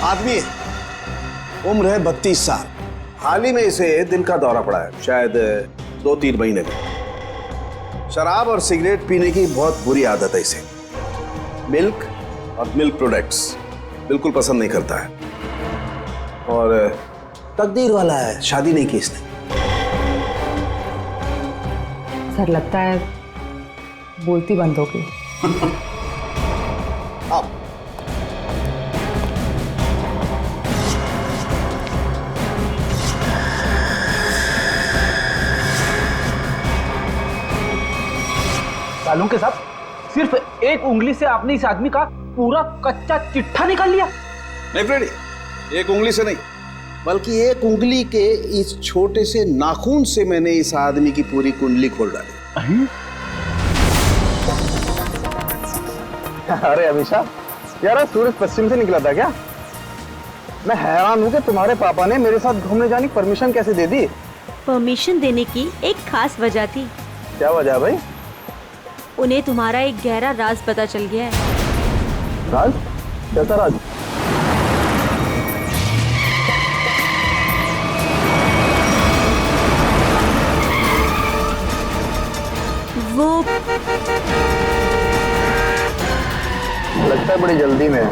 आदमी है, उम्र है 32 साल। हाल ही में इसे दिल का दौरा पड़ा है, शायद 2-3 महीने में। शराब और सिगरेट पीने की बहुत बुरी आदत है इसे। मिल्क और मिल्क प्रोडक्ट्स बिल्कुल पसंद नहीं करता है। और तकदीर वाला है, शादी नहीं की इसने। सर लगता है बोलती बंद हो गई। आओ। सालों के साथ सिर्फ एक उंगली से आपने इस आदमी का पूरा कच्चा चिट्ठा निकाल लिया। नहीं फ्रेडी, एक उंगली से नहीं, बल्कि एक उंगली के इस छोटे से नाखून से मैंने इस आदमी की पूरी कुंडली खोल डाली। अरे अभिषा, यार सूरज पश्चिम से निकला था क्या? मैं हैरान हूँ कि तुम्हारे पापा ने मेरे साथ घूमने जाने की परमिशन कैसे दे दी? परमिशन देने की एक खास वजह थी। क्या वजह है भाई? उन्हें तुम्हारा एक गहरा राज पता चल गया है। राज? कैसा राज? वो लगता है बड़ी जल्दी में है।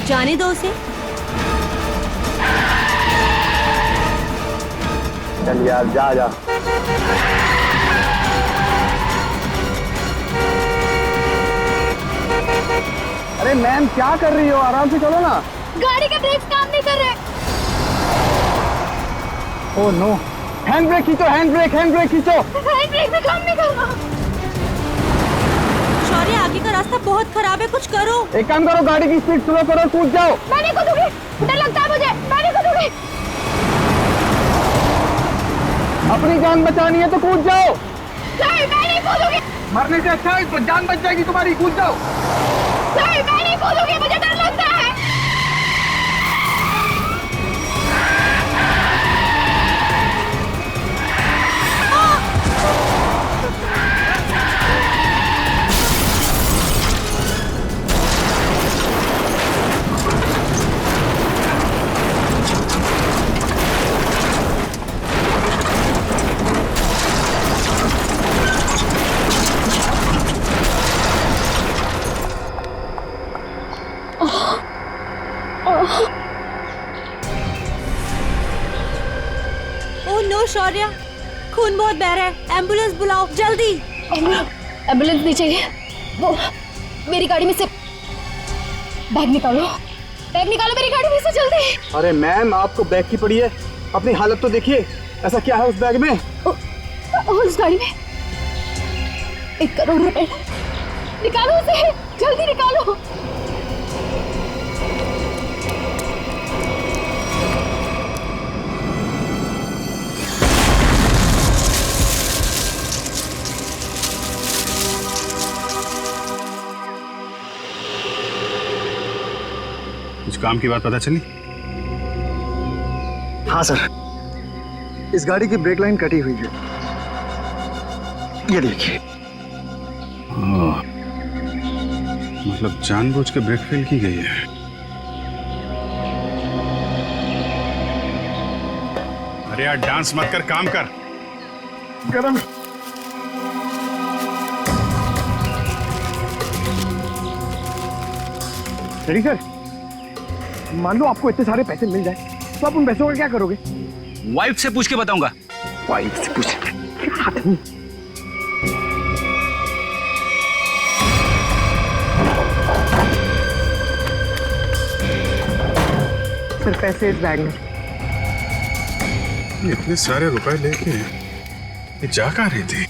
जाने दो उसे। चल यार, जा जा। अरे मैम, क्या कर रही हो? आराम से चलो ना। गाड़ी के ब्रेक्स काम नहीं कर रहे। ओह नो, हैंड ब्रेक खींचो, हैंड ब्रेक खींचो। हैंड ब्रेक भी काम नहीं कर रहा। शौर्य, आगे का रास्ता बहुत खराब है, कुछ करो। एक काम करो, गाड़ी की स्पीड स्लो करो, कूद जाओ। मैं नहीं कूदूंगी, डर लगता है मुझे। मैं नहीं कूदूंगी। अपनी जान बचानी है तो कूद जाओ। नहीं, मैं नहीं कूदूंगी। मरने से अच्छा है तो जान बच जाएगी तुम्हारी, कूद जाओ। नहीं, मैं नहीं कूदूंगी, मुझे डर लगता है। ओह नो शौर्य, खून बहुत बह रहा है, एम्बुलेंस बुलाओ जल्दी। एम्बुलेंस नहीं चाहिए। वो मेरी गाड़ी में से बैग निकालो, बैग निकालो मेरी गाड़ी में से जल्दी। अरे मैम, आपको बैग की पड़ी है, अपनी हालत तो देखिए। ऐसा क्या है उस बैग में? उस गाड़ी में 1 करोड़ रुपए। निकालो उसे, जल्दी निकालो। कुछ काम की बात पता चली? हाँ सर, इस गाड़ी की ब्रेक लाइन कटी हुई है, ये देखिए। मतलब जानबूझ के ब्रेक फेल की गई है। अरे यार, डांस मत कर, काम कर। गरम। रेडी सर, मान लो आपको इतने सारे पैसे मिल जाए तो आप उन पैसों का क्या करोगे? वाइफ से पूछ के बताऊंगा। वाइफ से पूछ? सर पैसे इस बैग में। इतने सारे रुपए लेके ये जा कहाँ रही थी?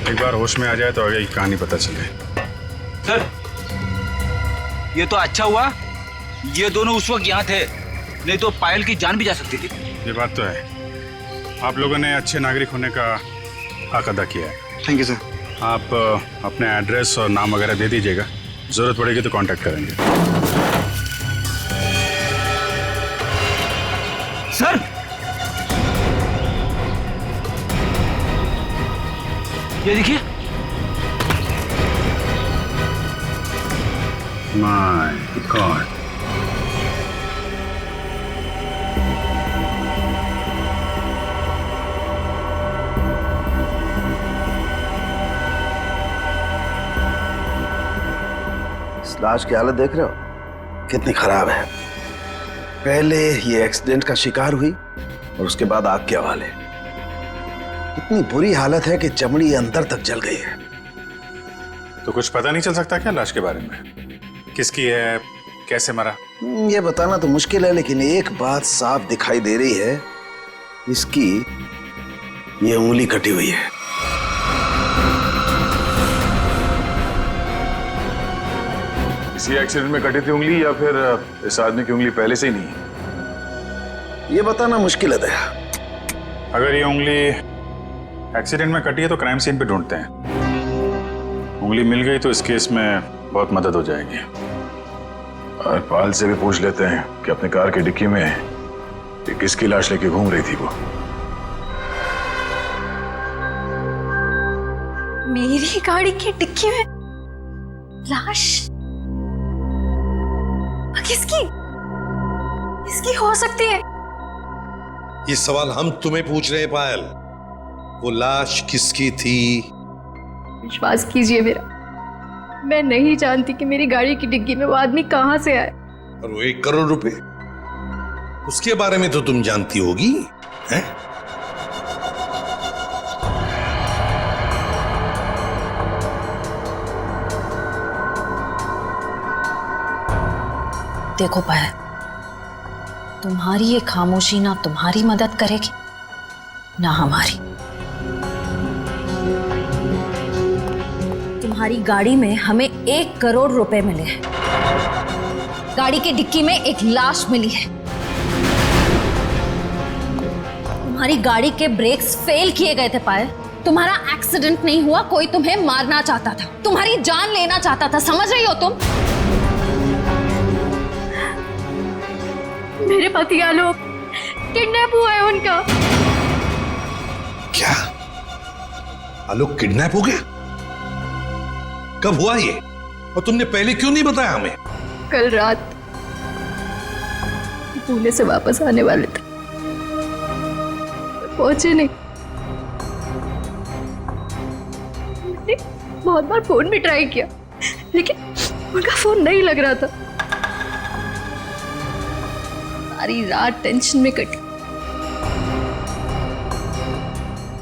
एक बार होश में आ जाए तो आगे की कहानी पता चले। सर, ये तो अच्छा हुआ ये दोनों उस वक्त यहाँ थे, नहीं तो पायल की जान भी जा सकती थी। ये बात तो है, आप लोगों ने अच्छे नागरिक होने का हक अदा किया है। Thank you sir. आप अपने एड्रेस और नाम वगैरह दे दीजिएगा, जरूरत पड़ेगी तो कांटेक्ट करेंगे। सर, ये देखिए, माय गॉड। इस लाश की हालत देख रहे हो कितनी खराब है। पहले ये एक्सीडेंट का शिकार हुई और उसके बाद आग के हवाले। इतनी बुरी हालत है कि चमड़ी अंदर तक जल गई है। तो कुछ पता नहीं चल सकता क्या लाश के बारे में? किसकी है, कैसे मरा? ये बताना तो मुश्किल है, लेकिन एक बात साफ दिखाई दे रही है, इसकी ये उंगली कटी हुई है। इसी एक्सीडेंट में कटी थी उंगली या फिर इस आदमी की उंगली पहले से ही नहीं है? ये बताना मुश्किल है दया। अगर ये उंगली एक्सीडेंट में कटी है तो क्राइम सीन पे ढूंढते हैं। उंगली मिल गई तो इस केस में बहुत मदद हो जाएगी। और पाल से भी पूछ लेते हैं कि अपने कार की डिक्की में ये किसकी लाश लेके घूम रही थी वो। मेरी गाड़ी की डिक्की में लाश? किसकी किसकी हो सकती है? ये सवाल हम तुम्हें पूछ रहे हैं पायल। वो लाश किसकी थी? विश्वास कीजिए मेरा, मैं नहीं जानती कि मेरी गाड़ी की डिग्गी में वो आदमी कहां से आए। और वो 1 करोड़ रुपए, उसके बारे में तो तुम जानती होगी, हैं? देखो पायल, तुम्हारी ये खामोशी ना तुम्हारी मदद करेगी ना हमारी। तुम्हारी गाड़ी में हमें 1 करोड़ रुपए मिले हैं, गाड़ी की डिक्की में एक लाश मिली है। तुम्हारी गाड़ी के ब्रेक्स फेल किए गए थे पायल। तुम्हारा एक्सीडेंट नहीं हुआ, कोई तुम्हें मारना चाहता था, तुम्हारी जान लेना चाहता था, समझ रही हो तुम? मेरे पति आलोक किडनैप हुआ है उनका। क्या आलोक किडनैप हो गया? कब हुआ ये? और तुमने पहले क्यों नहीं बताया हमें? कल रात पुणे से वापस आने वाले थे, पहुंचे नहीं। मैंने बहुत बार फोन भी ट्राई किया, लेकिन उनका फोन नहीं लग रहा था। सारी रात टेंशन में कटी।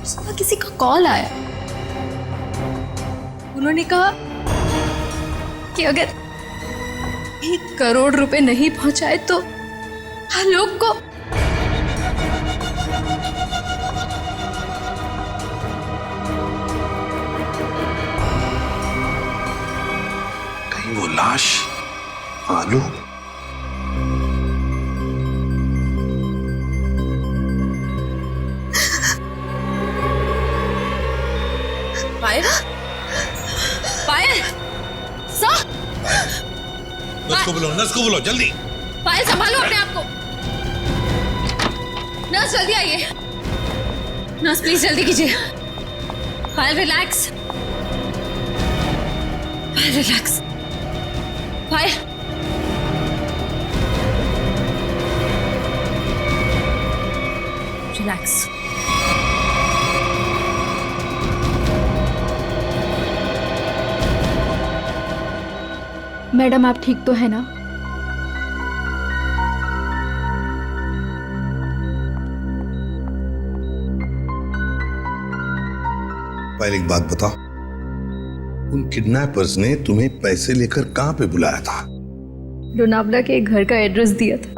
सुबह किसी का कॉल आया, उन्होंने कहा कि अगर 1 करोड़ रुपए नहीं पहुंचाए तो आलोक को कहीं वो लाश आलोक? पायल, पायल, सर, नर्स को बोलो जल्दी। पायल संभालो अपने आप को। नर्स जल्दी आइए। नर्स प्लीज जल्दी कीजिए। पायल रिलैक्स, पायल रिलैक्स, पायल। रिलैक्स। मैडम आप ठीक तो है ना? पहले एक बात बताओ, उन किडनैपर्स ने तुम्हें पैसे लेकर कहां पे बुलाया था? लोनावला के एक घर का एड्रेस दिया था,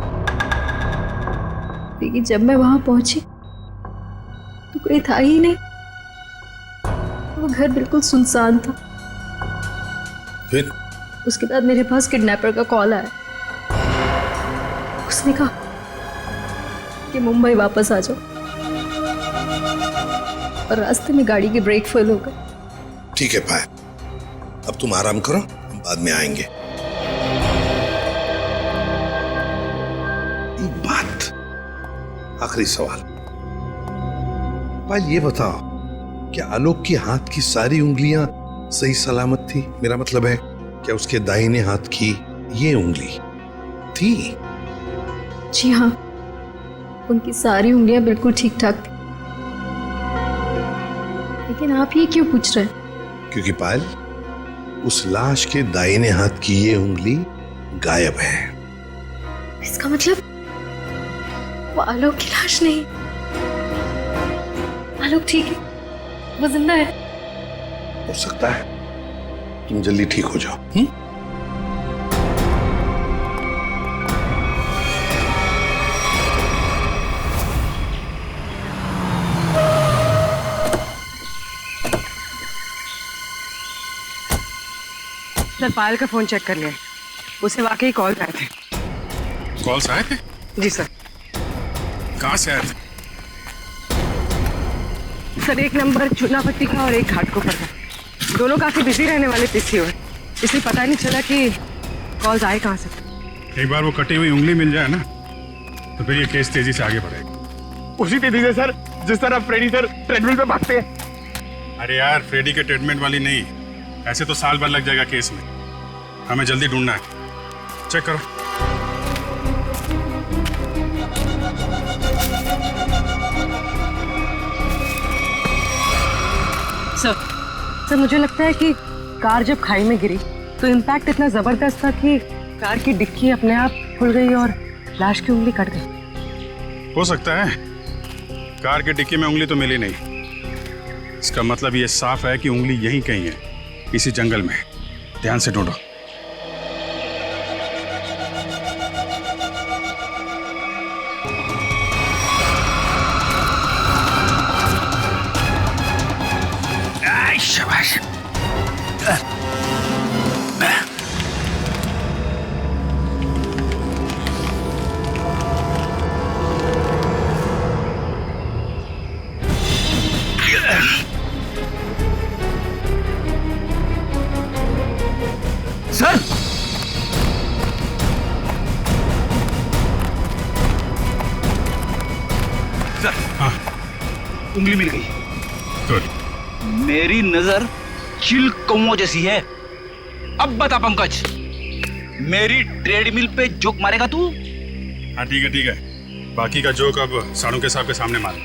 लेकिन जब मैं वहां पहुंची तो कोई था ही नहीं। वो घर बिल्कुल सुनसान था। फिर उसके बाद मेरे पास किडनैपर का कॉल आया। उसने कहा कि मुंबई वापस आ जाओ, और रास्ते में गाड़ी के ब्रेक फेल हो गए। ठीक है पायल, अब तुम आराम करो, हम बाद में आएंगे। एक बात, आखिरी सवाल। पायल ये बताओ, क्या आलोक के हाथ की सारी उंगलियां सही सलामत थी? मेरा मतलब है क्या उसके दाहिने हाथ की ये उंगली थी? जी हाँ, उनकी सारी उंगलियां बिल्कुल ठीक ठाक थी। लेकिन आप ये क्यों पूछ रहे हैं? क्योंकि पायल, उस लाश के दाहिने हाथ की ये उंगली गायब है। इसका मतलब वो आलोक की लाश नहीं। आलोक ठीक है, वो जिंदा है। हो सकता है तुम जल्दी ठीक हो जाओ। सर, पायल का फोन चेक कर लिया, उसे वाकई कॉल आए थे। कॉल्स आए थे? जी सर। कहाँ से आए थे? सर, एक नंबर चुनापट्टी का और एक घाटकोपर का। दोनों काफी बिजी रहने वाले पीसीओ है, इसलिए पता नहीं चला कि कॉल्स आए कहाँ से। एक बार वो कटी हुई उंगली मिल जाए ना, तो फिर ये केस तेजी से आगे बढ़ेगा। उसी तेजी से सर जिस तरह फ्रेडी सर ट्रेडमिल पे भागते हैं। अरे यार, फ्रेडी के ट्रीटमेंट वाली नहीं, ऐसे तो साल भर लग जाएगा केस में। हमें जल्दी ढूंढना है। चेक करो। सर, मुझे लगता है कि कार जब खाई में गिरी तो इम्पैक्ट इतना जबरदस्त था कि कार की डिक्की अपने आप खुल गई और लाश की उंगली कट गई। हो सकता है। कार की डिक्की में उंगली तो मिली नहीं। इसका मतलब ये साफ है कि उंगली यहीं कहीं है, इसी जंगल में। ध्यान से ढूंढो। शाबाश। सर, सर, हाँ, उंगली मिल गई। गुड। मेरी नजर चिल कौओं जैसी है। अब बता पंकज, मेरी ट्रेडमिल पे जोक मारेगा तू? हाँ ठीक है ठीक है, बाकी का जोक अब साड़ू के साहब के सामने मार।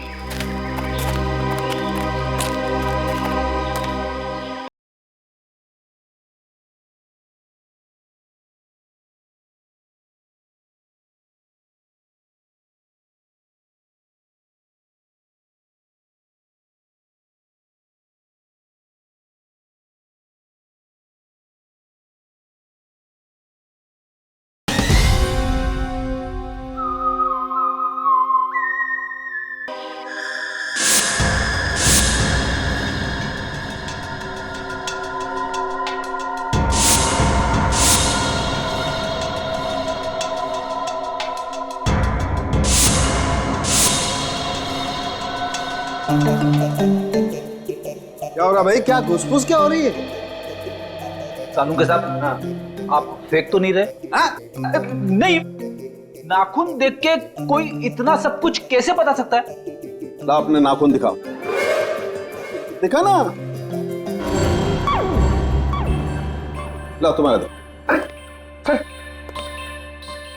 क्या हो रहा भाई? क्या घुसपुस क्या हो रही है? सानू के साथ आप फेंक तो नहीं रहे? नहीं, नाखून देख के कोई इतना सब कुछ कैसे बता सकता है? ला अपने नाखून दिखाओ। दिखा ना। ला तुम्हारा दो।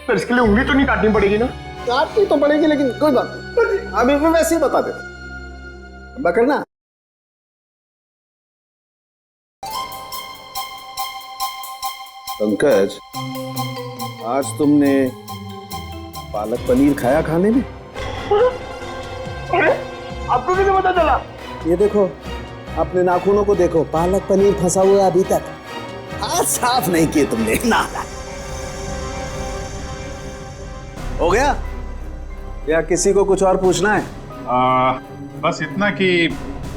सर, इसके लिए उंगली तो नहीं काटनी पड़ेगी ना? काटनी तो पड़ेगी, लेकिन कोई बात नहीं, अभी मैं वैसे ही बता देता। करना पंकज, आज तुमने पालक पनीर खाया खाने में? अरे, आपको कैसे पता चला? ये देखो, अपने नाखूनों को देखो, पालक पनीर फंसा हुआ है अभी तक। हाथ साफ नहीं किए तुमने ना। हो गया या किसी को कुछ और पूछना है? बस इतना कि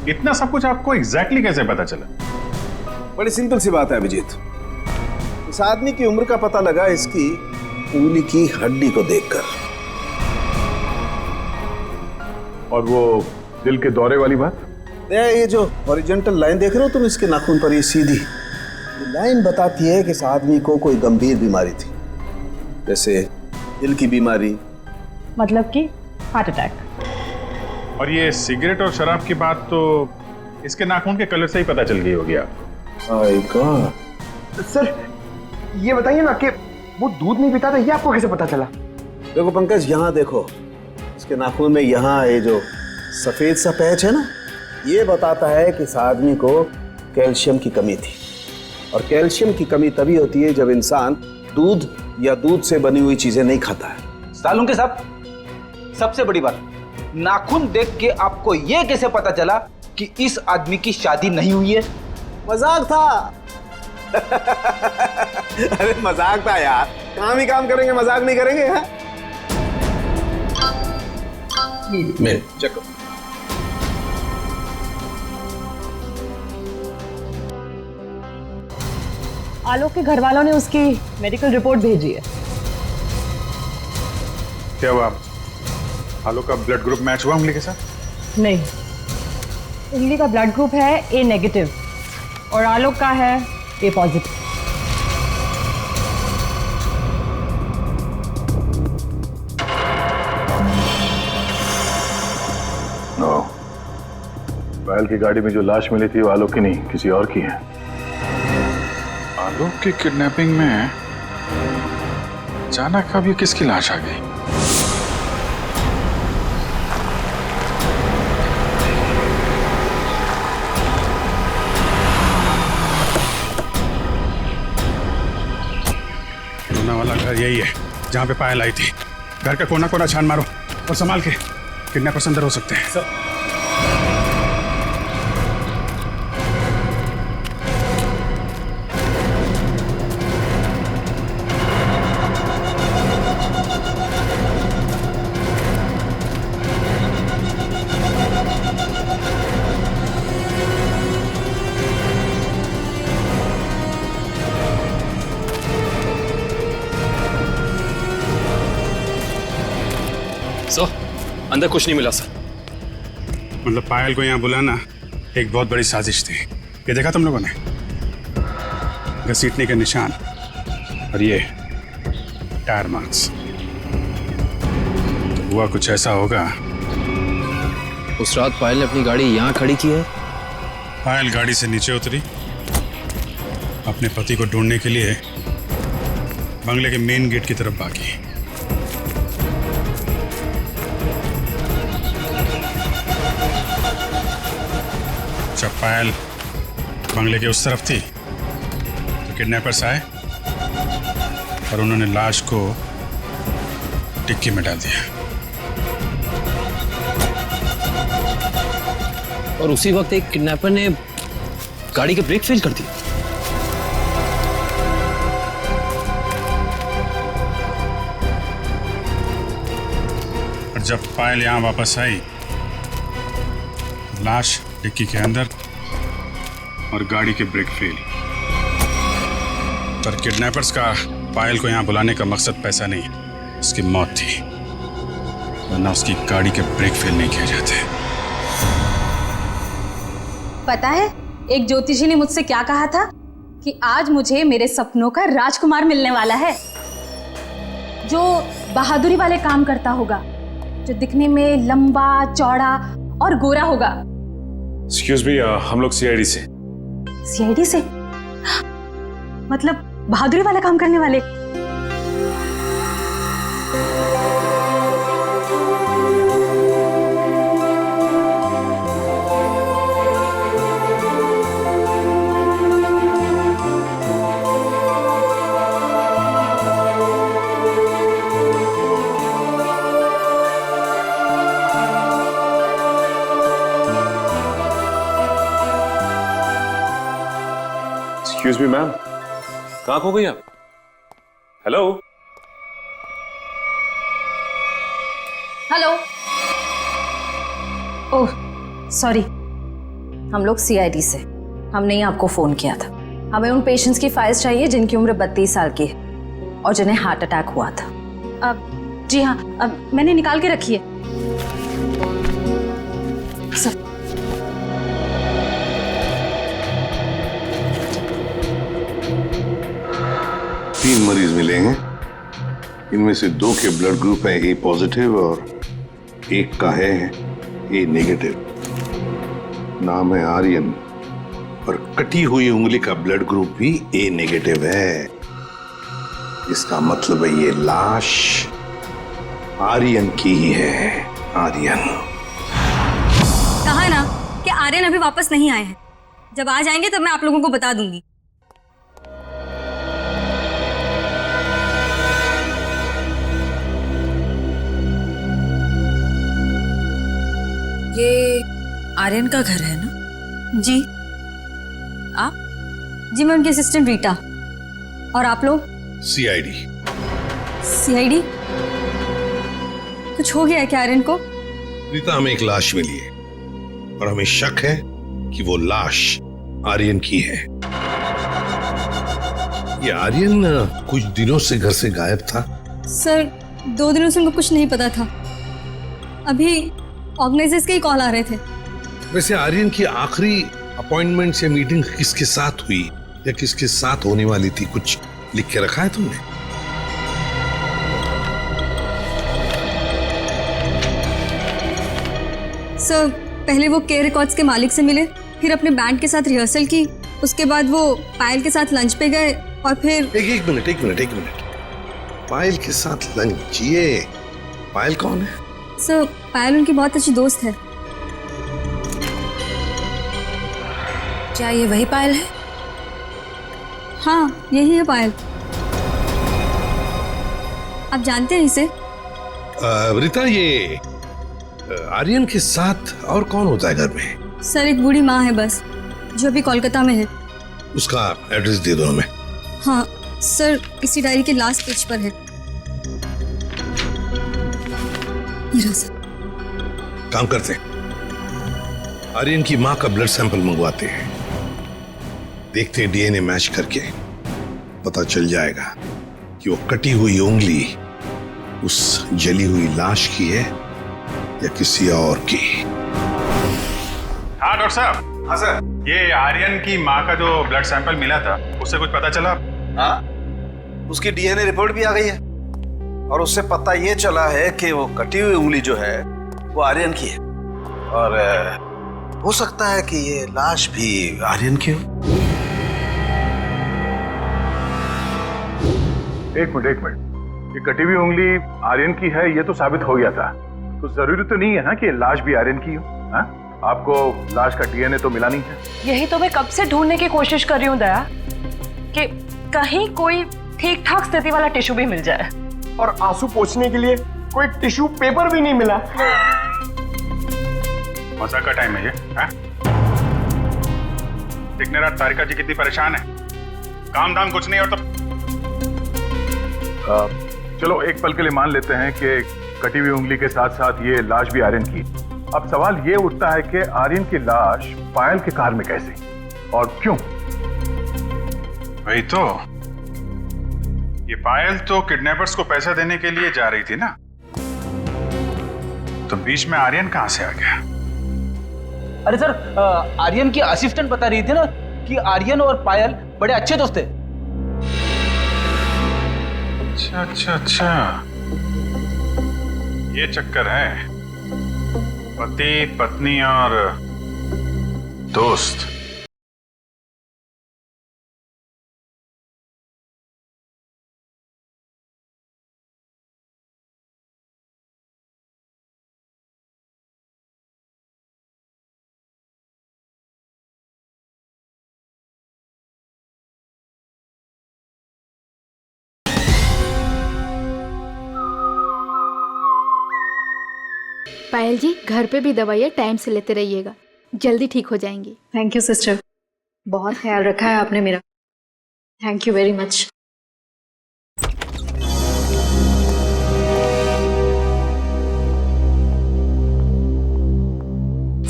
इतना सब कुछ आपको एग्जैक्टली कैसे पता चला? बड़ी सिंपल सी बात है अभिजीत। इस आदमी की उम्र का पता लगा इसकी उंगली की हड्डी को देखकर। और वो दिल के दौरे वाली बात? ये जो हॉरिजॉन्टल लाइन देख रहे हो तुम इसके नाखून पर, ये सीधी लाइन बताती है कि इस आदमी को कोई गंभीर बीमारी थी, जैसे दिल की बीमारी, मतलब कि हार्ट अटैक। और ये सिगरेट और शराब की बात तो इसके नाखून के कलर से ही पता चल गई होगी आपको। My God. सर, ये बताइए ना कि वो दूध नहीं पीता था, ये आपको कैसे पता चला? देखो पंकज, यहाँ देखो, इसके नाखून में यहाँ ये जो सफेद सा पैच है ना, ये बताता है कि इस आदमी को कैल्शियम की कमी थी। और कैल्शियम की कमी तभी होती है जब इंसान दूध या दूध से बनी हुई चीजें नहीं खाता है। सालुंके साहब, सबसे बड़ी बात, नाखून देख के आपको ये कैसे पता चला कि इस आदमी की शादी नहीं हुई है? मजाक था। अरे मजाक था यार, काम ही काम करेंगे, मजाक नहीं करेंगे। हाँ? मैं चेक करो। आलोक के घर वालों ने उसकी मेडिकल रिपोर्ट भेजी है। क्या हुआ? आलोक का ब्लड ग्रुप मैच हुआ उंगली के साथ? नहीं, उंगली का ब्लड ग्रुप है ए नेगेटिव और आलोक का है ए पॉजिटिव। नो, पायल की गाड़ी में जो लाश मिली थी वो आलोक की नहीं, किसी और की है। आलोक की किडनैपिंग में अचानक अब ये किसकी लाश आ गई? वाला घर यही है जहां पे पायल आई थी। घर का कोना कोना छान मारो और संभाल के, किडनैपर्स अंदर हो सकते हैं। सर, अंदर कुछ नहीं मिला सर। मतलब पायल को यहाँ बुलाना एक बहुत बड़ी साजिश थी। ये देखा तुम लोगों ने? घसीटने के निशान और ये टायर मार्क्स। तो हुआ कुछ ऐसा होगा। उस रात पायल ने अपनी गाड़ी यहाँ खड़ी की है। पायल गाड़ी से नीचे उतरी, अपने पति को ढूंढने के लिए बंगले के मेन गेट की तरफ भागी। जब पायल बंगले के उस तरफ थी तो किडनैपर्स आए और उन्होंने लाश को डिक्की में डाल दिया। और उसी वक्त एक किडनैपर ने गाड़ी के ब्रेक फेल कर दिए। और जब पायल यहां वापस आई, लाश डिक्की के अंदर और गाड़ी के ब्रेक फेल। पर किडनैपर्स का पायल को यहां बुलाने का मकसद पैसा नहीं, उसकी मौत थी, वरना उसकी गाड़ी के ब्रेक फेल नहीं किए जाते। पता है एक ज्योतिषी ने मुझसे क्या कहा था कि आज मुझे मेरे सपनों का राजकुमार मिलने वाला है, जो बहादुरी वाले काम करता होगा, जो दिखने में लंबा चौड़ा और गोरा होगा। एक्सक्यूज मी, हम लोग सीआईडी से। सीआईडी से? मतलब बहादुरी वाला काम करने वाले? एक्सक्यूज मी मैम, कहाँ खो गई आप? Hello hello. ओह सॉरी, हम लोग सीआईडी से, हमने ही आपको फोन किया था। हमें उन पेशेंट्स की फाइल्स चाहिए जिनकी उम्र 32 साल की है और जिन्हें हार्ट अटैक हुआ था। जी हाँ, मैंने निकाल के रखी है सर। तीन मरीज मिले हैं, इनमें से 2 के ब्लड ग्रुप है ए पॉजिटिव और एक का है ए नेगेटिव। नाम है आर्यन और कटी हुई उंगली का ब्लड ग्रुप भी ए नेगेटिव है। इसका मतलब है ये लाश आर्यन की ही है। आर्यन। कहा ना कि आर्यन अभी वापस नहीं आए हैं। जब आ जाएंगे तब मैं आप लोगों को बता दूंगी। ये आर्यन का घर है ना? जी। आप? जी मैं उनकी असिस्टेंट रीटा। और आप लोग? सीआईडी। सीआईडी? कुछ हो गया है क्या आर्यन को? रीता, हमें एक लाश मिली है और हमें शक है कि वो लाश आर्यन की है। ये आर्यन कुछ दिनों से घर से गायब था। सर 2 दिनों से उनको कुछ नहीं पता था। अभी ऑर्गेनाइजर्स के ही कॉल आ रहे थे। वैसे आर्यन की आखिरी अपॉइंटमेंट से मीटिंग किसके साथ हुई या किसके साथ होने वाली थी, कुछ लिख के रखा है तुमने? सर पहले वो के रिकॉर्ड्स के मालिक से मिले, फिर अपने बैंड के साथ रिहर्सल की, उसके बाद वो पायल के साथ लंच पे गए और फिर एक मिनट। पायल के साथ लंच? ये पायल कौन है? सर पायल उनकी बहुत अच्छी दोस्त है। क्या ये वही पायल है? हाँ यही है पायल। आप जानते हैं इसे? रीता, ये आर्यन के साथ और कौन होता है घर में? सर एक बूढ़ी माँ है बस, जो अभी कोलकाता में है। उसका एड्रेस दे दो हमें। हाँ सर इसी डायरी के लास्ट पेज पर है। ये रहा सर। काम करते हैं, आर्यन की माँ का ब्लड सैंपल मंगवाते हैं, देखते हैं डीएनए मैच करके पता चल जाएगा कि वो कटी हुई उंगली उस जली हुई लाश की है या किसी और की। हाँ डॉक्टर साहब। हाँ सर। ये आर्यन की माँ का जो ब्लड सैंपल मिला था उससे कुछ पता चला? हाँ उसकी डीएनए रिपोर्ट भी आ गई है और उससे पता ये चला है कि वो कटी हुई उंगली जो है वो आर्यन की है और हो सकता है कि ये लाश भी आर्यन की हो। एक मिनट, ये कटी हुई उंगली आर्यन की है ये तो साबित हो गया था, तो जरूरी तो नहीं है ना कि लाश भी आर्यन की हो। हाँ? आपको लाश का डीएनए तो मिला नहीं है। यही तो मैं कब से ढूंढने की कोशिश कर रही हूँ दया, कि कहीं कोई ठीक ठाक स्थिति वाला टिश्यू भी मिल जाए। और आंसू पोंछने के लिए कोई टिश्यू पेपर भी नहीं मिला। मजाक का टाइम है ये? दिखने रात तारिका जी कितनी परेशान है, काम धाम कुछ नहीं और तो चलो एक पल के लिए मान लेते हैं कि कटी हुई उंगली के साथ साथ ये लाश भी आर्यन की। अब सवाल ये उठता है कि आर्यन की लाश पायल के कार में कैसे और क्यों? वही तो, ये पायल तो किडनैपर्स को पैसा देने के लिए जा रही थी ना, तो बीच में आर्यन कहां से आ गया? अरे सर आर्यन की असिस्टेंट बता रही थी ना कि आर्यन और पायल बड़े अच्छे दोस्त थे। अच्छा, ये चक्कर है, पति पत्नी और दोस्त। पायल जी घर पे भी दवाइयाँ टाइम से लेते रहिएगा, जल्दी ठीक हो जाएंगी। थैंक यू सिस्टर, बहुत ख्याल रखा है आपने मेरा। Thank you very much.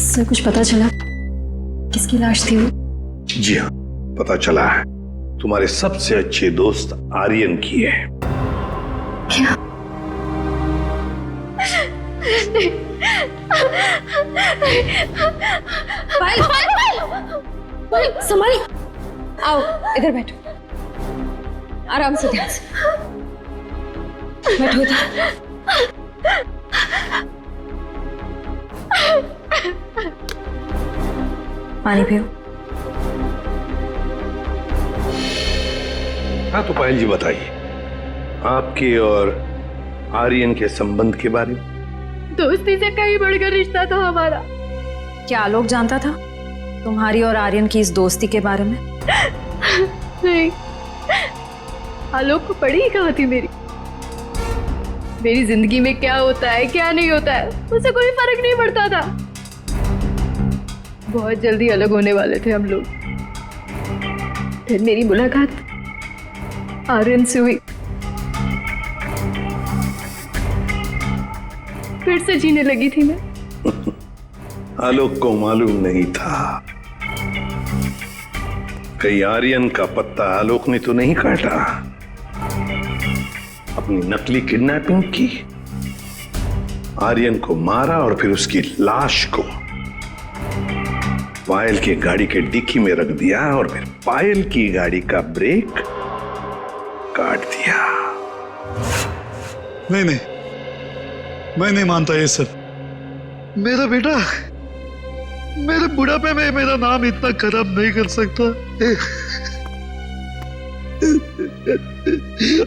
Sir कुछ पता चला किसकी लाश थी वो? जी हाँ, पता चला है, तुम्हारे सबसे अच्छे दोस्त आर्यन की है। क्या? पायल, पायल, संभाली। आओ इधर बैठो, आराम से, ध्यान से बैठो इधर। पानी पियो। हाँ तो पायल जी बताइए, आपके और आर्यन के संबंध के बारे में। दोस्ती से कहीं बढ़कर रिश्ता था हमारा। क्या आलोक जानता था तुम्हारी और आर्यन की इस दोस्ती के बारे में? नहीं, आलोक को पड़ी ही कहाँ थी मेरी जिंदगी में क्या होता है क्या नहीं होता है उसे कोई फर्क नहीं पड़ता था। बहुत जल्दी अलग होने वाले थे हम लोग। फिर मेरी मुलाकात आर्यन से हुई। फिर से जीने लगी थी मैं। आलोक को मालूम नहीं था कहीं आर्यन का पत्ता आलोक ने तो नहीं काटा। अपनी नकली किडनैपिंग की, आर्यन को मारा और फिर उसकी लाश को पायल की गाड़ी के डिक्की में रख दिया और फिर पायल की गाड़ी का ब्रेक काट दिया। नहीं नहीं, मैं नहीं मानता ये सब। मेरा बेटा मेरे बुढ़ापे में मेरा नाम इतना खराब नहीं कर सकता।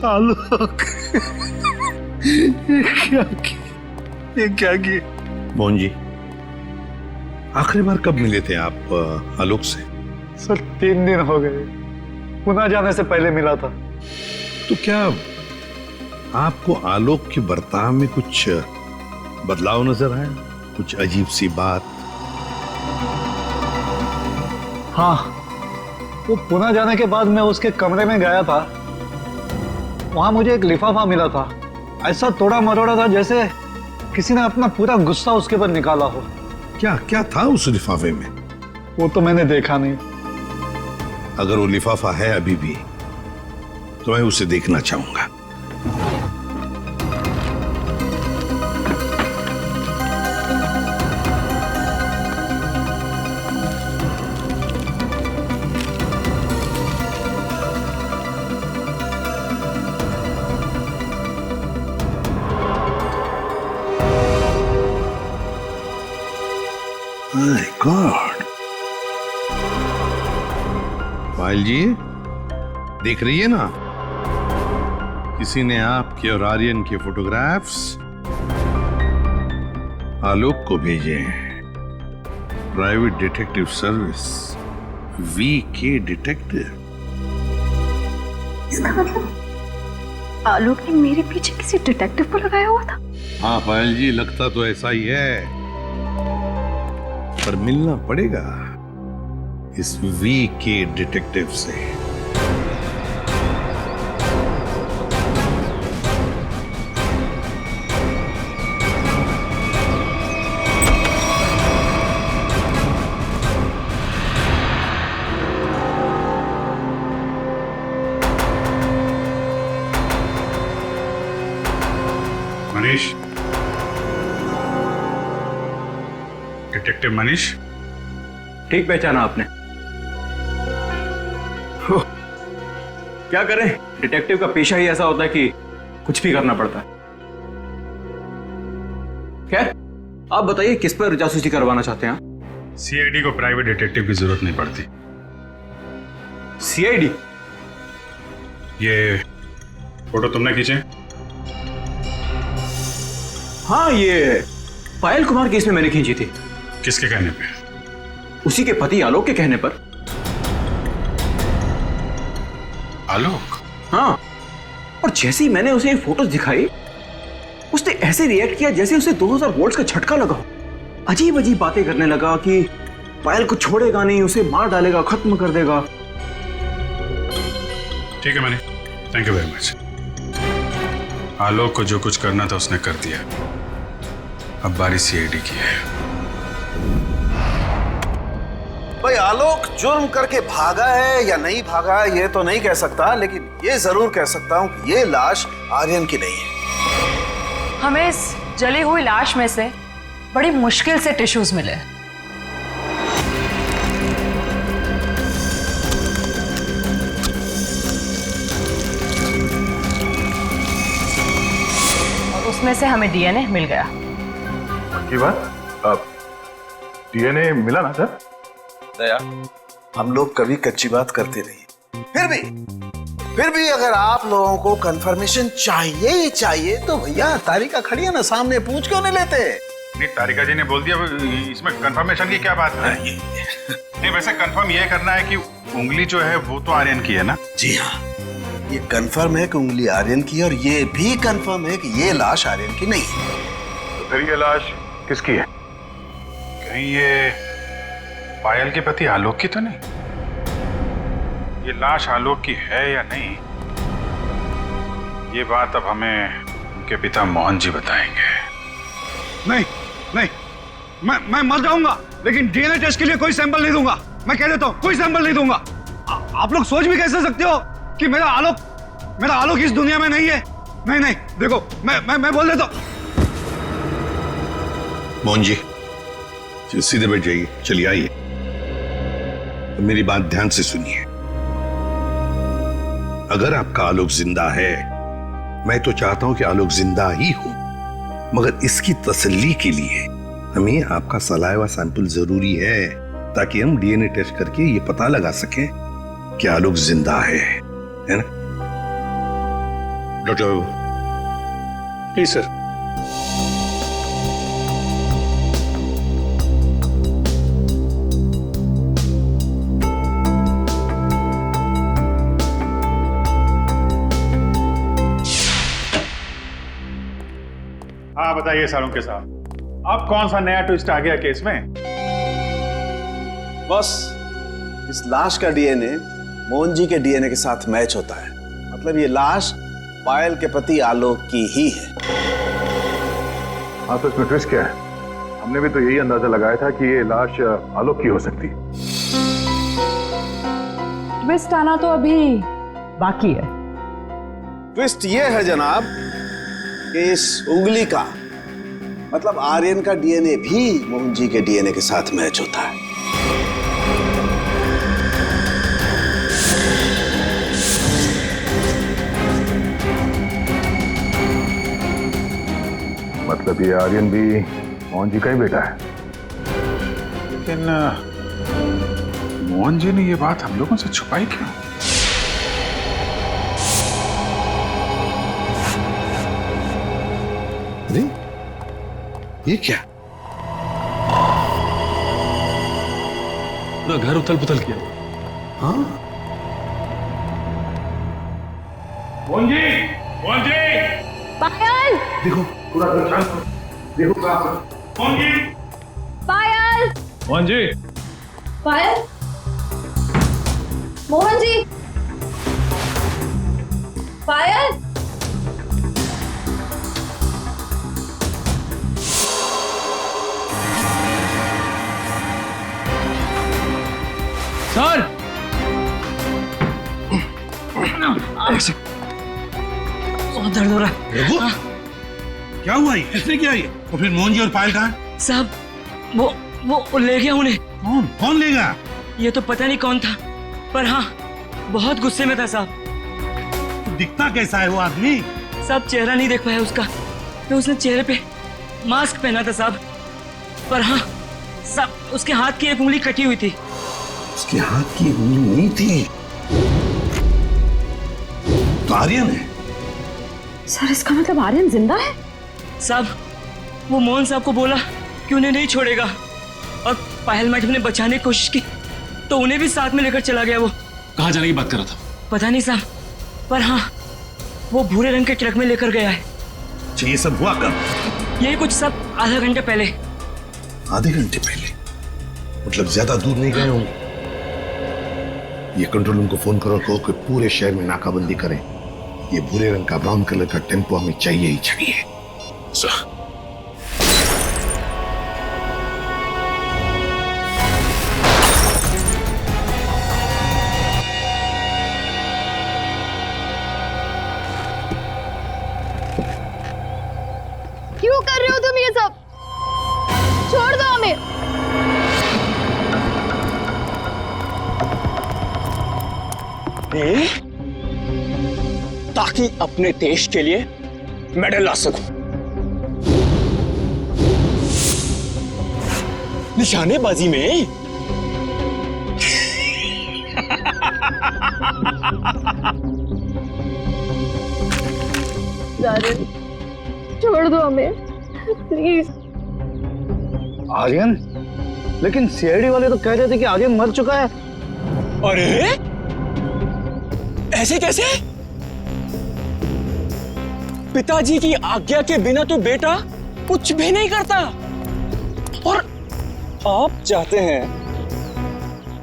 आलोक क्या किए? मोहन जी, आखिरी बार कब मिले थे आप आलोक से? सर 3 दिन हो गए, पुणे जाने से पहले मिला था। तो क्या आपको आलोक के बर्ताव में कुछ बदलाव नजर आया? कुछ अजीब सी बात? हाँ, वो पुणे जाने के बाद मैं उसके कमरे में गया था। वहां मुझे एक लिफाफा मिला था। ऐसा तोड़ा मरोड़ा था जैसे किसी ने अपना पूरा गुस्सा उसके ऊपर निकाला हो। क्या क्या था उस लिफाफे में? वो तो मैंने देखा नहीं। अगर वो लिफाफा है अभी भी तो मैं उसे देखना चाहूंगा। My God! पायल जी, देख रही है ना, किसी ने आपके और आर्यन के फोटोग्राफ्स आलोक को भेजे हैं। Private detective service, VK detective. इसका मतलब आलोक ने मेरे पीछे किसी डिटेक्टिव को लगाया हुआ था। हाँ पायल जी, लगता तो ऐसा ही है, पर मिलना पड़ेगा इस VK डिटेक्टिव से। मनीष, डिटेक्टिव मनीष। ठीक पहचाना आपने। क्या करें, डिटेक्टिव का पेशा ही ऐसा होता है कि कुछ भी करना पड़ता है। खैर, आप बताइए किस पर जासूसी करवाना चाहते हैं? CID को प्राइवेट डिटेक्टिव की जरूरत नहीं पड़ती। CID? ये फोटो तुमने खींचे? हाँ, ये पायल कुमार केस में मैंने खींची थी। किसके कहने पे? उसी के पति आलोक के कहने पर। आलोक? हाँ, और जैसे ही मैंने उसे ये फोटोज दिखाई, उसने ऐसे रिएक्ट किया जैसे उसे 2000 वोल्ट्स का झटका लगा हो। अजीब अजीब बातें करने लगा कि पायल को छोड़ेगा नहीं, उसे मार डालेगा, खत्म कर देगा। ठीक है Manish, thank you very much. Alok को जो कुछ करना था उसने कर दिया, अब बारी CID की है। भाई आलोक जुर्म करके भागा है या नहीं भागा ये तो नहीं कह सकता, लेकिन ये जरूर कह सकता हूं कि ये लाश आर्यन की नहीं है। हमें इस जली हुई लाश में से बड़ी मुश्किल से टिश्यूज मिले। और उसमें से हमें DNA मिल गया। की बात? अब DNA मिला ना सर? दया, हम लोग कभी कच्ची बात करते नहीं, फिर भी फिर भी अगर आप लोगों को कंफर्मेशन चाहिए ही चाहिए तो भैया तारिका खड़ी है ना सामने, पूछ क्यों नहीं लेते? नहीं, तारिका जी ने बोल दिया, इसमें कंफर्मेशन की क्या बात है? नहीं, वैसे कंफर्म ये करना है कि उंगली जो है वो तो आर्यन की है ना? जी हाँ, ये कंफर्म है कि उंगली आर्यन की, और ये भी कंफर्म है कि ये लाश आर्यन की नहीं है। तो फिर ये लाश किसकी है? कहीं ये पायल के पति आलोक की तो नहीं? ये लाश आलोक की है या नहीं, ये बात अब हमें उनके पिता मोहन जी बताएंगे। नहीं नहीं, मैं मर जाऊंगा लेकिन डीएनए टेस्ट के लिए कोई सैंपल नहीं दूंगा। मैं कह देता हूँ कोई सैंपल नहीं दूंगा। आप लोग सोच भी कैसे सकते हो कि मेरा आलोक इस दुनिया में नहीं है? नहीं नहीं, देखो मैं बोल देता हूँ। मोहन जी सीधे बैठ जाइए, चलिए आइए। तो मेरी बात ध्यान से सुनिए। अगर आपका आलोक जिंदा है, मैं तो चाहता हूं कि आलोक जिंदा ही हो, मगर इसकी तसल्ली के लिए हमें आपका सलाइवा सैंपल जरूरी है, ताकि हम डीएनए टेस्ट करके ये पता लगा सकें कि आलोक जिंदा है ना? डॉक्टर बाबू। जी सर। हाँ बताइए सालुंके साहब, अब कौन सा नया ट्विस्ट आ गया केस में? बस इस लाश का डीएनए मोहन जी के डीएनए के साथ मैच होता है, मतलब ये लाश पायल के पति आलोक की ही है। हाँ, तो इसमें ट्विस्ट क्या है? हमने भी तो यही अंदाजा लगाया था कि ये लाश आलोक की हो सकती है। ट्विस्ट आना तो अभी बाकी है। ट्विस्ट ये है जनाब कि इस उंगली का मतलब आर्यन का डीएनए भी मोहन जी के डीएनए के साथ मैच होता है। मतलब ये आर्यन भी मोहन जी का ही बेटा है। लेकिन मोहन जी ने ये बात हम लोगों से छुपाई क्यों? अरे ये क्या? पूरा घर उथल पुथल किया। हाँ, मोहन जी, मोहन जी, पायल, देखो पूरा देखो मोहन जी, पायल, मोहन जी, पायल, मोहन जी, पायल। सर बहुत दर्द हो रहा है। क्या हुआ? इसने क्या ये? तो फिर मोहन जी और पायल कहाँ? साहब वो ले गया उन्हें। कौन लेगा? ये तो पता नहीं कौन था, पर हाँ बहुत गुस्से में था साहब। तो दिखता कैसा है वो आदमी? साहब चेहरा नहीं देख पाया उसका, तो उसने चेहरे पे मास्क पहना था साहब। पर हाँ साहब उसके हाथ की एक उंगली कटी हुई थी। उसके हाथ की उंगली नहीं थी तो आर्यन है। सर इसका मतलब आर्यन जिंदा है? साहब वो मोहन साहब को बोला कि उन्हें नहीं छोड़ेगा, और पायल मैडम ने बचाने की कोशिश की तो उन्हें भी साथ में लेकर चला गया। वो कहाँ जाने की बात कर रहा था? पता नहीं साहब, पर हाँ वो भूरे रंग के ट्रक में लेकर गया है। ये सब हुआ कब? यही कुछ सब आधा घंटे पहले। आधे घंटे पहले? मतलब ज्यादा दूर नहीं गए होंगे। ये कंट्रोल रूम को फोन करो, कहो कि पूरे शहर में नाकाबंदी करें। ये भूरे रंग का ब्राउन कलर का टेम्पो हमें चाहिए ही चाहिए। सर क्यों कर रहे हो तुम ये सब? छोड़ दो हमें। ताकि अपने देश के लिए मेडल ला सकूं। निशानेबाजी में आर्यन, छोड़ दो हमें प्लीज। आर्यन? लेकिन सीआईडी वाले तो कह रहे थे कि आर्यन मर चुका है। अरे ऐसे कैसे? पिताजी की आज्ञा के बिना तो बेटा कुछ भी नहीं करता, और आप चाहते हैं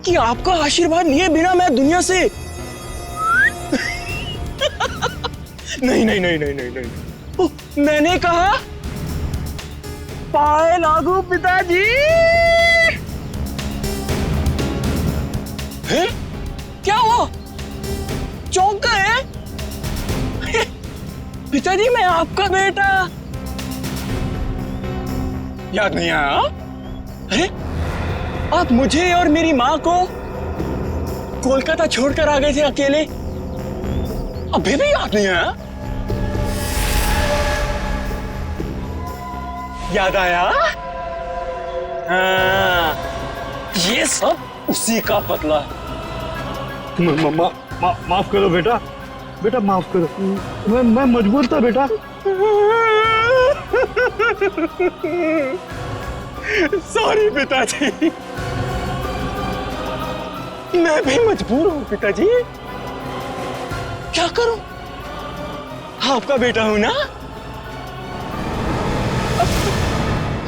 कि आपका आशीर्वाद लिए बिना मैं दुनिया से नहीं नहीं नहीं नहीं नहीं नहीं। ओह, मैंने कहा पाए लागू पिताजी। हैं? क्या हुआ? चौंक गए? पिताजी मैं आपका बेटा याद नहीं आया? अरे आप मुझे और मेरी माँ को कोलकाता छोड़कर आ गए थे अकेले, अभी भी याद नहीं आया? याद आया? हाँ, ये सब उसी का बदला है। माफ करो बेटा, बेटा माफ करो, मैं मजबूर था बेटा। सॉरी पिताजी, मैं भी मजबूर हूं पिताजी, क्या करूं? आपका बेटा हूं ना,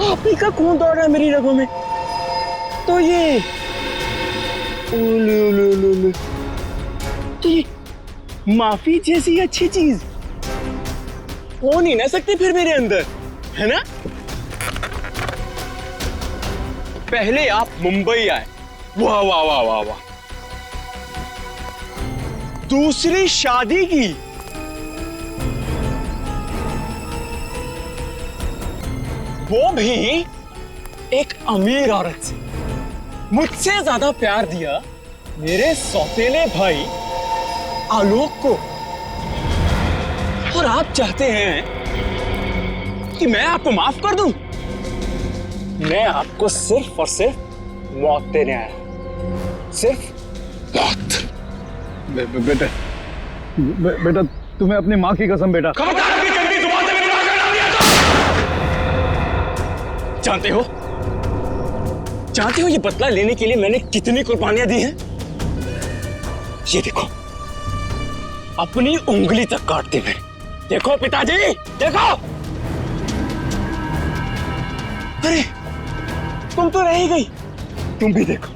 आप ही का खून दौड़ रहा है मेरी रगों में, तो ये तो ये माफी जैसी अच्छी चीज हो नहीं ना सकती फिर मेरे अंदर, है ना? पहले आप मुंबई आए, वाह वाह वाह वाह वाह, दूसरी शादी की, वो भी एक अमीर औरत से। मुझसे ज्यादा प्यार दिया मेरे सौतेले भाई आलोक को, और आप चाहते हैं कि मैं आपको माफ कर दूं? मैं आपको सिर्फ और सिर्फ मौत देने आया, सिर्फ मौत। बेटा तुम्हें अपनी माँ की कसम बेटा। खबरदार, अपनी गंदी जुबान से मेरी मां का नाम लिया तो। जानते हो ये बदला लेने के लिए मैंने कितनी कुर्बानियां दी हैं? ये देखो, अपनी उंगली तक काटते हुए। देखो पिताजी, देखो। अरे तुम तो रह ही गई, तुम भी देखो।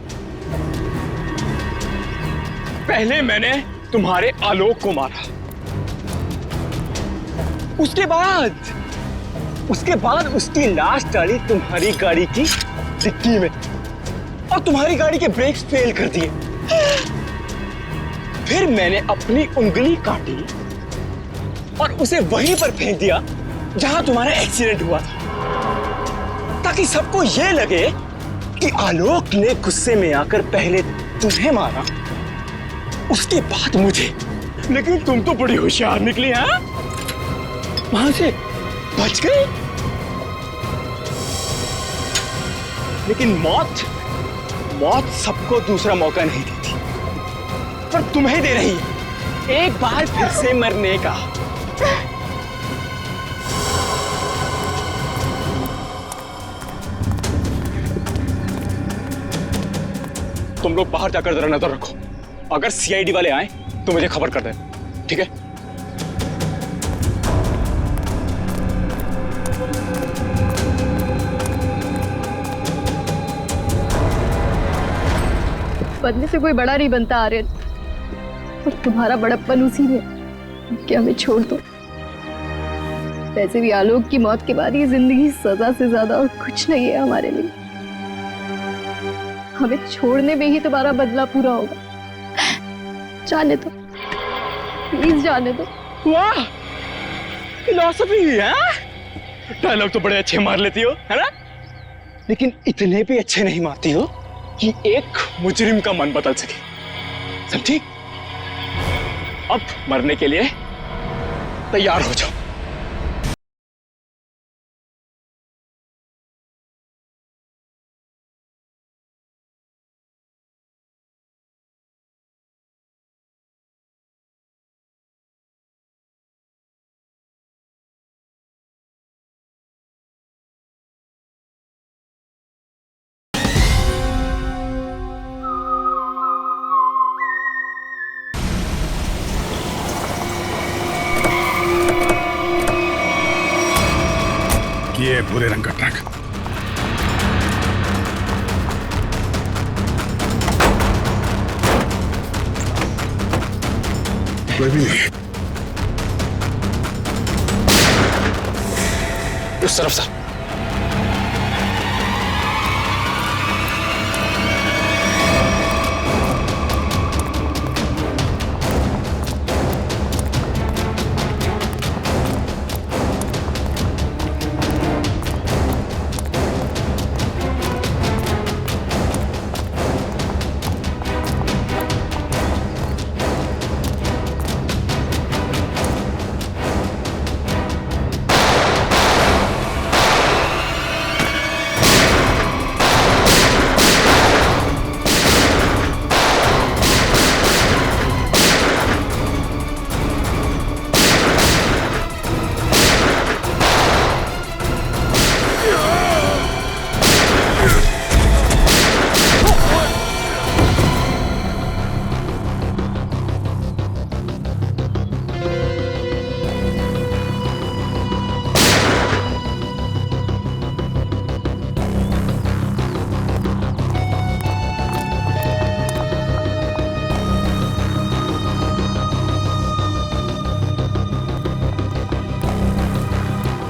पहले मैंने तुम्हारे आलोक को मारा, उसके बाद उसकी लाश डाली तुम्हारी गाड़ी की डिक्की में, और तुम्हारी गाड़ी के ब्रेक्स फेल कर दिए। फिर मैंने अपनी उंगली काटी और उसे वहीं पर फेंक दिया जहां तुम्हारा एक्सीडेंट हुआ था, ताकि सबको यह लगे कि आलोक ने गुस्से में आकर पहले तुम्हें मारा, उसके बाद मुझे। लेकिन तुम तो बड़ी होशियार निकली, हैं? वहां से बच गई। लेकिन मौत सबको दूसरा मौका नहीं देती, पर तुम्हें दे रही है एक बार फिर से मरने का। तुम लोग बाहर जाकर जरा नजर रखो, अगर सीआईडी वाले आए तो मुझे खबर कर देना, ठीक है? बदले से कोई बड़ा नहीं बनता आर्यन, और तुम्हारा बड़प्पन उसी में कि हमें छोड़ दो। वैसे भी आलोक की मौत के बाद ये जिंदगी सजा से ज्यादा और कुछ नहीं है हमारे लिए। हमें छोड़ने में ही तुम्हारा बदला पूरा होगा। जाने दो, प्लीज जाने दो। वाह, फिलॉसफी है। डायलॉग तो बड़े अच्छे मार लेती हो, है ना? लेकिन इतने भी अच्छे नहीं मारती हो कि एक मुजरिम का मन बदल सके, समझी? अब मरने के लिए तैयार हो जाओ। भूरे रंग का ट्रक। कोई भी नहीं। उस तरफ sir.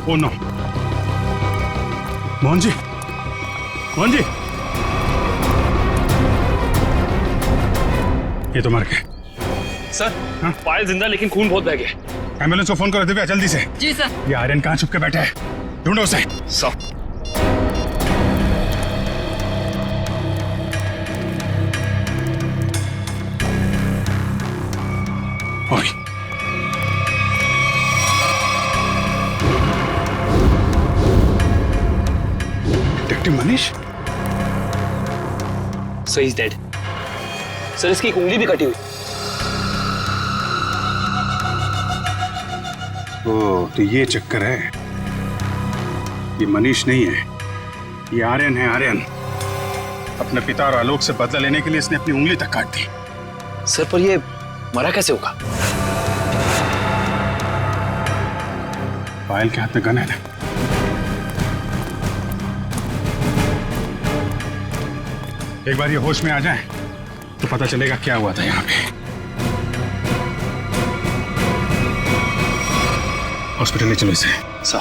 Oh no, Mohan ji, Mohan ji, ये तो मर गए। सर, पायल जिंदा लेकिन खून बहुत बह गया। एम्बुलेंस को फोन करो दिव्या, जल्दी से। जी सर। ये आर्यन कहाँ छुप के बैठा है, ढूंढो उसे। Sir. Detective Manish? So he's dead. Sir इसकी एक उंगली भी कटी हुई। ओ, तो ये चक्कर है। ये मनीष नहीं है, ये आर्यन है। आर्यन अपने पिता और आलोक से बदला लेने के लिए इसने अपनी उंगली तक काट दी। सर पर ये मरा कैसे होगा? पायल के हाथ में गन है ना। एक बार ये होश में आ जाए तो पता चलेगा क्या हुआ था यहाँ पे। हॉस्पिटल ले चलो इसे। सर।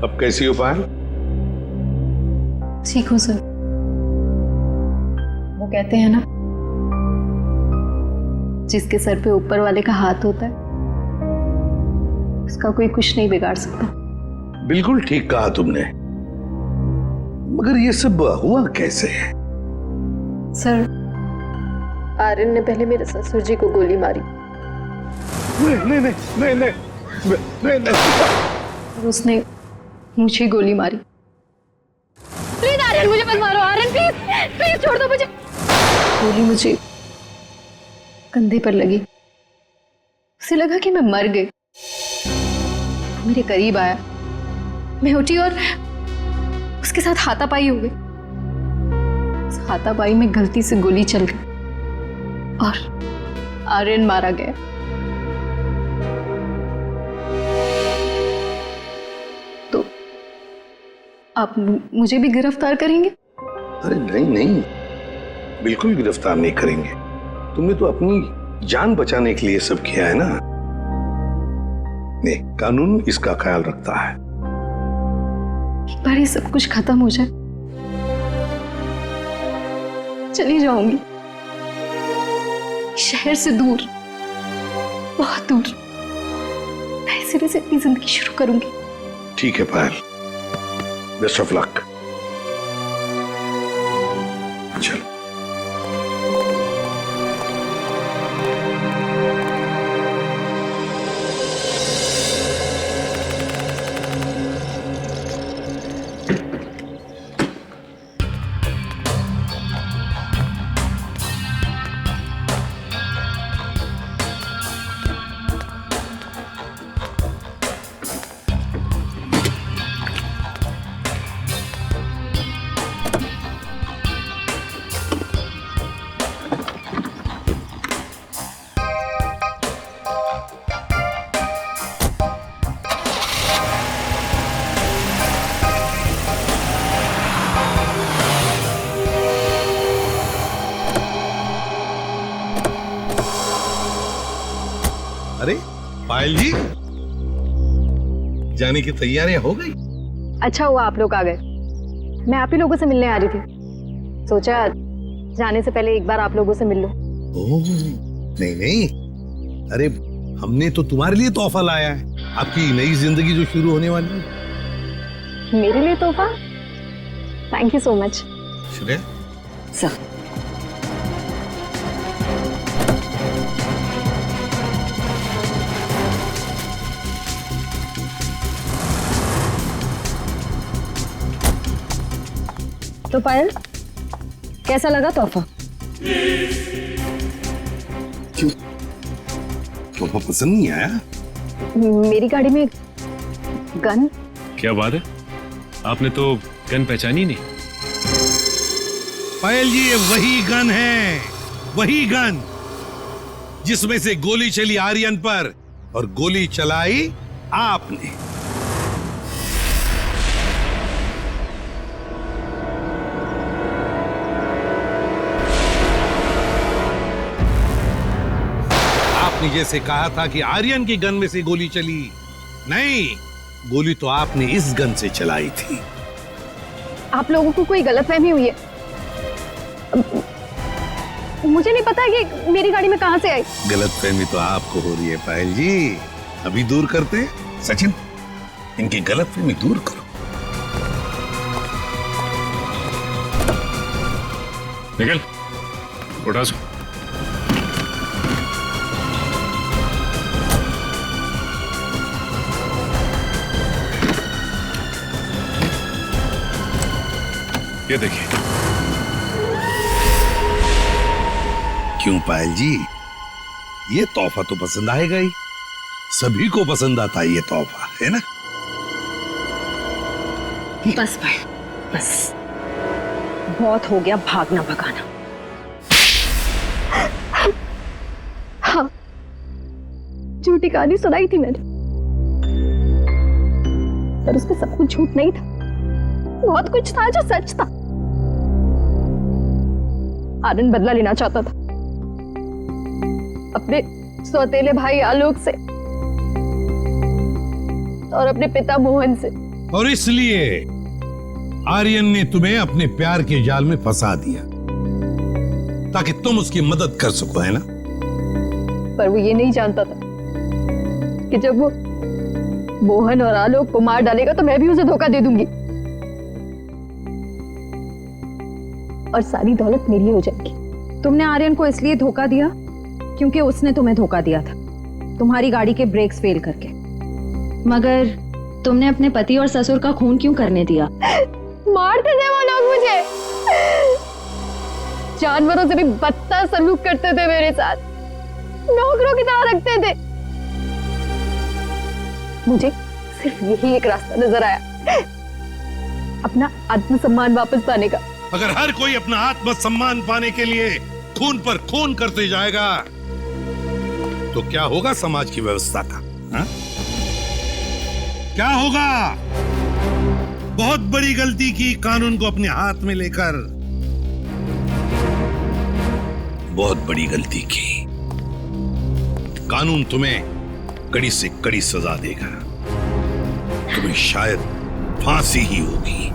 अब कैसी हो पायल? ठीक हूँ सर। वो कहते हैं ना, जिसके सर पे ऊपर वाले का हाथ होता है उसका कोई कुछ नहीं बिगाड़ सकता। बिल्कुल ठीक कहा तुमने, मगर ये सब हुआ कैसे? सर, आर्यन ने पहले मेरे ससुर जी को गोली मारी। नहीं नहीं नहीं नहीं नहीं नहीं। और उसने मुझे गोली मारी। प्लीज आर्यन, मुझे मत मारो। आर्यन प्लीज प्लीज छोड़ दो मुझे। गोली मुझे कंधे पर लगी। उसे लगा कि मैं मर गई। मेरे करीब आया, मैं उठी और उसके साथ हाथापाई हो गई। उस हाथापाई में गलती से गोली चल गई और आर्यन मारा गया। तो आप मुझे भी गिरफ्तार करेंगे? अरे नहीं नहीं, बिल्कुल गिरफ्तार नहीं करेंगे। तुमने तो अपनी जान बचाने के लिए सब किया है ना। नहीं, कानून इसका ख्याल रखता है। एक बार ये सब कुछ खत्म हो जाए, चली जाऊंगी शहर से दूर, बहुत दूर। नए सिरे से अपनी जिंदगी शुरू करूंगी। ठीक है पायल, बेस्ट ऑफ लक। चलो। पायल जी, जाने की तैयारियां हो गई? अच्छा हुआ आप लोग आ गए। मैं आप ही लोगों से मिलने आ रही थी, सोचा जाने से पहले एक बार आप लोगों से मिल लो। ओह, नहीं नहीं, अरे हमने तो तुम्हारे लिए तोहफा लाया है, आपकी नई जिंदगी जो शुरू होने वाली है। मेरे लिए तोहफा? Thank you so much. Shreya, sir तो पायल, कैसा लगा तोहफा? क्यों, तोहफा पसंद नहीं आया? मेरी गाड़ी में गन। क्या बात है, आपने तो गन पहचानी नहीं? पायल जी, ये वही गन है, वही गन जिसमें से गोली चली आर्यन पर और गोली चलाई आपने। आपने जैसे कहा था कि आर्यन की गन में से गोली चली, नहीं, गोली तो आपने इस गन से चलाई थी। आप लोगों को कोई गलतफहमी हुई है। मुझे नहीं पता कि मेरी गाड़ी में कहां से आई। गलतफहमी तो आपको हो रही है पायल जी, अभी दूर करते हैं। सचिन, इनकी गलतफहमी दूर करो। निकल, उठा सो। ये देखिए। क्यों पायल जी, ये तोहफा तो पसंद आएगा ही, सभी को पसंद आता है ये तोहफा, है ना? बस पायल, बस बहुत हो गया भागना भगाना। हाँ, झूठी कहानी सुनाई थी मैंने, पर उसमें सब कुछ झूठ नहीं था, बहुत कुछ था जो सच था। आनंद बदला लेना चाहता था अपने सौतेले भाई आलोक से और अपने पिता मोहन से, और इसलिए आर्यन ने तुम्हें अपने प्यार के जाल में फंसा दिया ताकि तुम उसकी मदद कर सको, है ना? पर वो ये नहीं जानता था कि जब वो मोहन और आलोक को मार डालेगा तो मैं भी उसे धोखा दे दूंगी और सारी दौलत मेरी हो जाएगी। तुमने आर्यन को इसलिए धोखा दिया क्योंकि उसने तुम्हें धोखा दिया था, तुम्हारी गाड़ी के ब्रेक्स फेल करके। मगर तुमने अपने पति और ससुर का खून क्यों करने दिया? मारते थे वो लोग मुझे, जानवरों से भी बदतर सलूक करते थे मेरे साथ, नौकरों की तरह रखते थे। मुझे सिर्फ यही एक रास्ता नजर आया, अपना आत्मसम्मान वापस पाने का। अगर हर कोई अपना आत्मसम्मान पाने के लिए खून पर खून करते जाएगा तो क्या होगा समाज की व्यवस्था का? हा? क्या होगा? बहुत बड़ी गलती की कानून को अपने हाथ में लेकर, बहुत बड़ी गलती की। कानून तुम्हें कड़ी से कड़ी सजा देगा, तुम्हें शायद फांसी ही होगी।